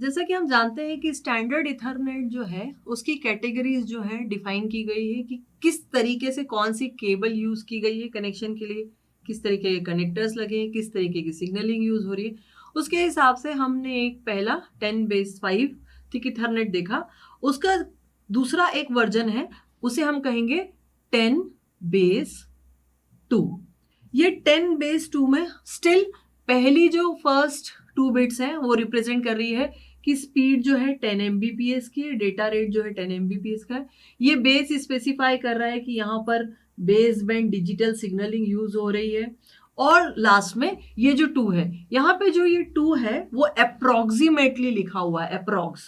जैसा कि हम जानते हैं कि स्टैंडर्ड इथरनेट जो है उसकी कैटेगरीज जो है डिफाइन की गई है कि किस तरीके से कौन सी केबल यूज की गई है कनेक्शन के लिए, किस तरीके के कनेक्टर्स लगे हैं, किस तरीके की सिग्नलिंग यूज हो रही है। उसके हिसाब से हमने एक पहला 10 बेस 5 थिक इथरनेट देखा। उसका दूसरा एक वर्जन है, उसे हम कहेंगे 10 बेस 2। ये 10 बेस 2 में स्टिल पहली जो फर्स्ट 2 बिट्स हैं वो रिप्रेजेंट कर रही है कि स्पीड जो है 10 Mbps की है, डेटा रेट जो है 10 Mbps का है। ये बेस स्पेसिफाई कर रहा है कि यहाँ पर base band digital signalling use हो रही है। और लास्ट में ये जो 2 है, यहाँ पे जो ये 2 है वो अप्रोक्सीमेटली लिखा हुआ है, अप्रोक्स,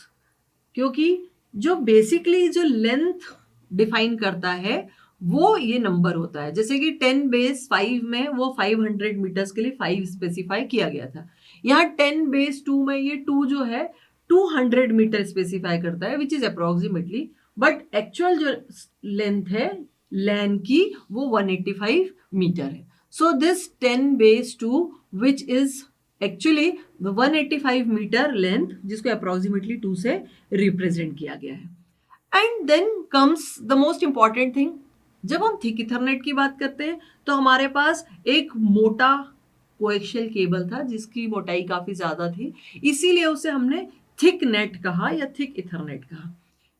क्योंकि जो बेसिकली जो लेंथ डिफाइन करता है वो ये नंबर होता है। जैसे कि 10 बेस 5 में वो 500 मीटर्स के लिए 5 स्पेसिफाई किया गया था। यहाँ 10 बेस 2 में ये 2 जो है 200 मीटर स्पेसिफाई करता है, which is approximately, but actual जो लेंथ है लैन की वो 185 मीटर है। So this 10 base 2 which is actually 185 metre length, जिसको अप्रोक्सीमेटली 2 से रिप्रेजेंट किया गया है। And then comes the most important thing. जब हम थिक इथरनेट की बात करते हैं तो हमारे पास एक मोटा कोएक्शियल केबल था जिसकी मोटाई काफी ज्यादा थी, इसीलिए उसे हमने थिक नेट कहा या थिक इथरनेट कहा।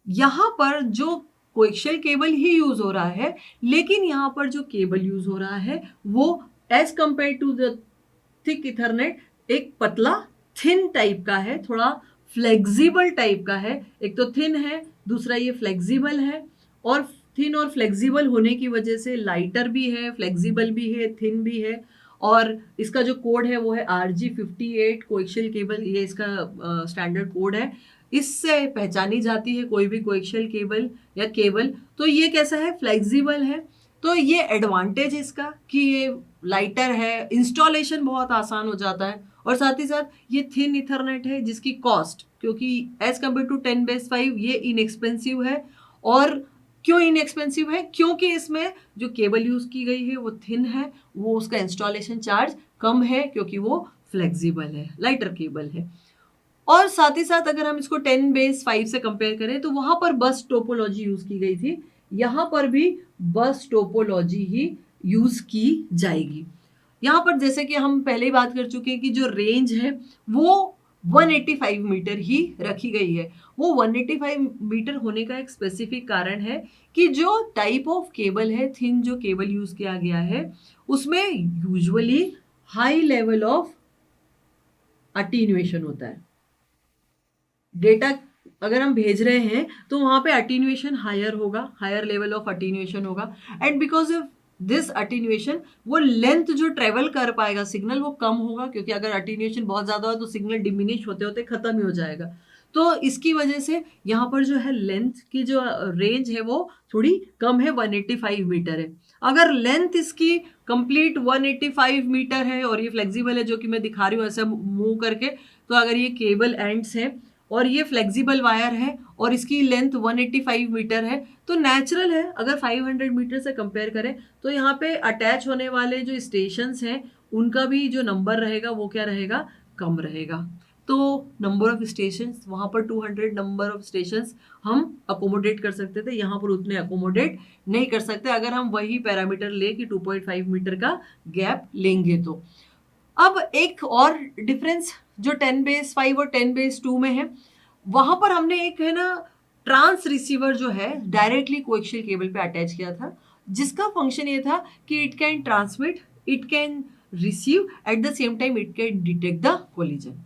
यहाँ पर जो कोएक्शियल केबल ही यूज हो रहा है, लेकिन यहाँ पर जो केबल यूज हो रहा है वो as compare to the thick Ethernet एक पतला थिन टाइप का है, थोड़ा फ्लेक्सिबल टाइप का है। एक तो थिन है, दूसरा ये फ्लेक्सिबल है। और थिन और फ्लेक्सिबल होने की वजह से लाइटर भी है, फ्लेक्सिबल भी है, थिन भी है। और इसका जो कोड है वो है RG58 कोएक्शियल केबल, ये इसका स्टैंडर्ड कोड है। इससे पहचानी जाती है कोई भी कोएक्शियल केबल या केबल। तो ये कैसा है, फ्लेक्सिबल है। तो ये एडवांटेज है इसका कि ये लाइटर है, इंस्टॉलेशन बहुत आसान हो जाता है। और साथ ही साथ ये थिन इथरनेट है जिसकी कॉस्ट, क्योंकि एज कम्पेयर टू 10 बेस 5 ये इनएक्सपेंसिव है। और क्यों इनएक्सपेंसिव है, क्योंकि इसमें जो केबल यूज की गई है वो थिन है, वो उसका इंस्टॉलेशन चार्ज कम है क्योंकि वो फ्लेक्सिबल है, लाइटर केबल है। और साथ ही साथ अगर हम इसको 10 बेस 5 से कंपेयर करें तो वहां पर बस टोपोलॉजी यूज की गई थी, यहां पर भी बस टोपोलॉजी ही यूज की जाएगी। यहाँ पर जैसे कि हम पहले ही बात कर चुके हैं कि जो रेंज है वो 185 मीटर ही रखी गई है। वो 185 मीटर होने का एक स्पेसिफिक कारण है कि जो टाइप ऑफ केबल है, थिन जो केबल यूज किया गया है, उसमें usually high level of attenuation होता है। डेटा अगर हम भेज रहे हैं तो वहां पे अटीन्यूएशन हायर होगा, हायर लेवल ऑफ अटीन्यूएशन होगा। And because of this attenuation वो लेंथ जो ट्रेवल कर पाएगा सिग्नल वो कम होगा, क्योंकि अगर अटीन्यूएशन बहुत ज्यादा हो तो सिग्नल डिमिनिश होते होते खत्म ही हो जाएगा। तो इसकी वजह से यहाँ पर जो है लेंथ की जो रेंज है वो थोड़ी कम है, 185 मीटर है। अगर लेंथ इसकी कंप्लीट 185 मीटर है और ये फ्लेक्सिबल है, जो कि मैं दिखा रही हूँ ऐसे मूव करके, तो अगर ये केबल एंड्स है और ये फ्लेक्सिबल वायर है और इसकी लेंथ 185 मीटर है, तो नेचुरल है अगर 500 मीटर से कंपेयर करें तो यहाँ पे अटैच होने वाले जो स्टेशंस हैं उनका भी जो नंबर रहेगा वो क्या रहेगा, कम रहेगा। तो नंबर ऑफ स्टेशंस वहाँ पर 200 नंबर ऑफ स्टेशंस हम अकोमोडेट कर सकते थे, यहाँ पर उतने अकोमोडेट नहीं कर सकते अगर हम वही पैरामीटर ले कि 2.5 मीटर का गैप लेंगे तो। अब एक और डिफरेंस जो 10 बेस 5 और 10 बेस 2 में है, वहां पर हमने एक है ना ट्रांस रिसीवर जो है डायरेक्टली कोएक्शियल केबल पे अटैच किया था, जिसका फंक्शन ये था कि it can transmit, it can receive, at the same time it can detect the collision.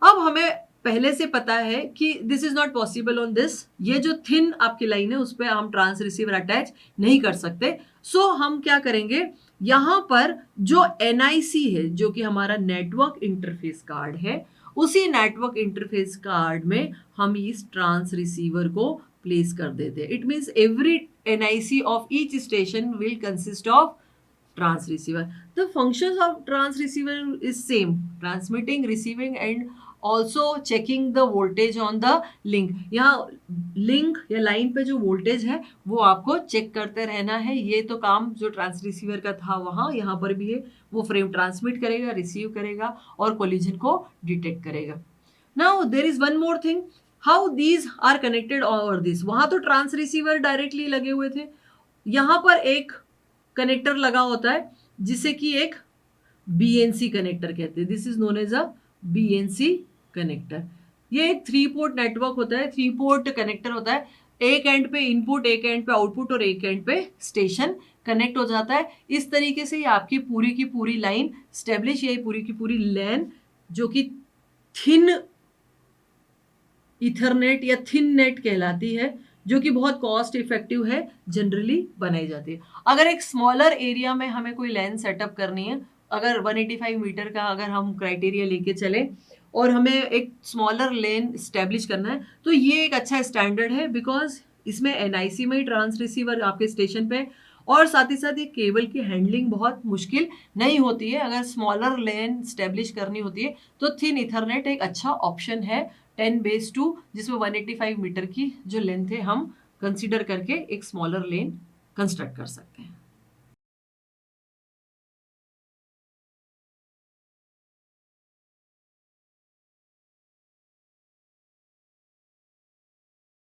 अब हमें पहले से पता है कि this is not possible on this, ये जो थिन आपकी लाइन है उस पर हम ट्रांस रिसीवर अटैच नहीं कर सकते। सो हम क्या करेंगे, यहां पर जो NIC है जो कि हमारा नेटवर्क इंटरफेस कार्ड है, उसी नेटवर्क इंटरफेस कार्ड में हम इस ट्रांस रिसीवर को प्लेस कर देते हैं। It means every NIC of each station will consist of trans receiver. The functions of trans receiver is same, transmitting, receiving and also checking the voltage on the link. यहाँ link या line पे जो voltage है वो आपको check करते रहना है। ये तो काम जो ट्रांस रिसीवर का था वहाँ यहाँ पर भी है, वो फ्रेम ट्रांसमिट करेगा, रिसीव करेगा और कोलिजन को डिटेक्ट करेगा। Now there is one more thing, how these are connected over this. वहां तो ट्रांस रिसीवर डायरेक्टली लगे हुए थे, यहां पर एक कनेक्टर लगा होता है जिसे कि एक BNC कनेक्टर कहते हैं. This is known as a BNC connector. ये एक 3 पोर्ट नेटवर्क होता है, 3 पोर्ट कनेक्टर होता है. एक एंड पे इनपुट, एक एंड पे आउटपुट और एक एंड पे स्टेशन कनेक्ट हो जाता है. इस तरीके से ये आपकी पूरी की पूरी लाइन स्टेब्लिश, ये पूरी की पूरी लैन जो कि थिन इथरनेट या थिन नेट कहलाती है, जो कि बहुत कॉस्ट इफेक्टिव है, जनरली बनाई जाती है. अगर एक स्मॉलर एरिया में हमें कोई लैन सेटअप करनी है, अगर 185 मीटर का अगर हम क्राइटेरिया लेके चले और हमें एक स्मॉलर लेन स्टैब्लिश करना है, तो ये एक अच्छा स्टैंडर्ड है, बिकॉज इसमें NIC में ही ट्रांस रिसीवर आपके स्टेशन पे, और साथ ही साथ ये केबल की हैंडलिंग बहुत मुश्किल नहीं होती है. अगर स्मॉलर लेन स्टैब्लिश करनी होती है तो थिन इथरनेट एक अच्छा ऑप्शन है 10/2, जिसमें 185 मीटर की जो लेंथ है हम कंसीडर करके एक स्मॉलर लेन कंस्ट्रक्ट कर सकते हैं.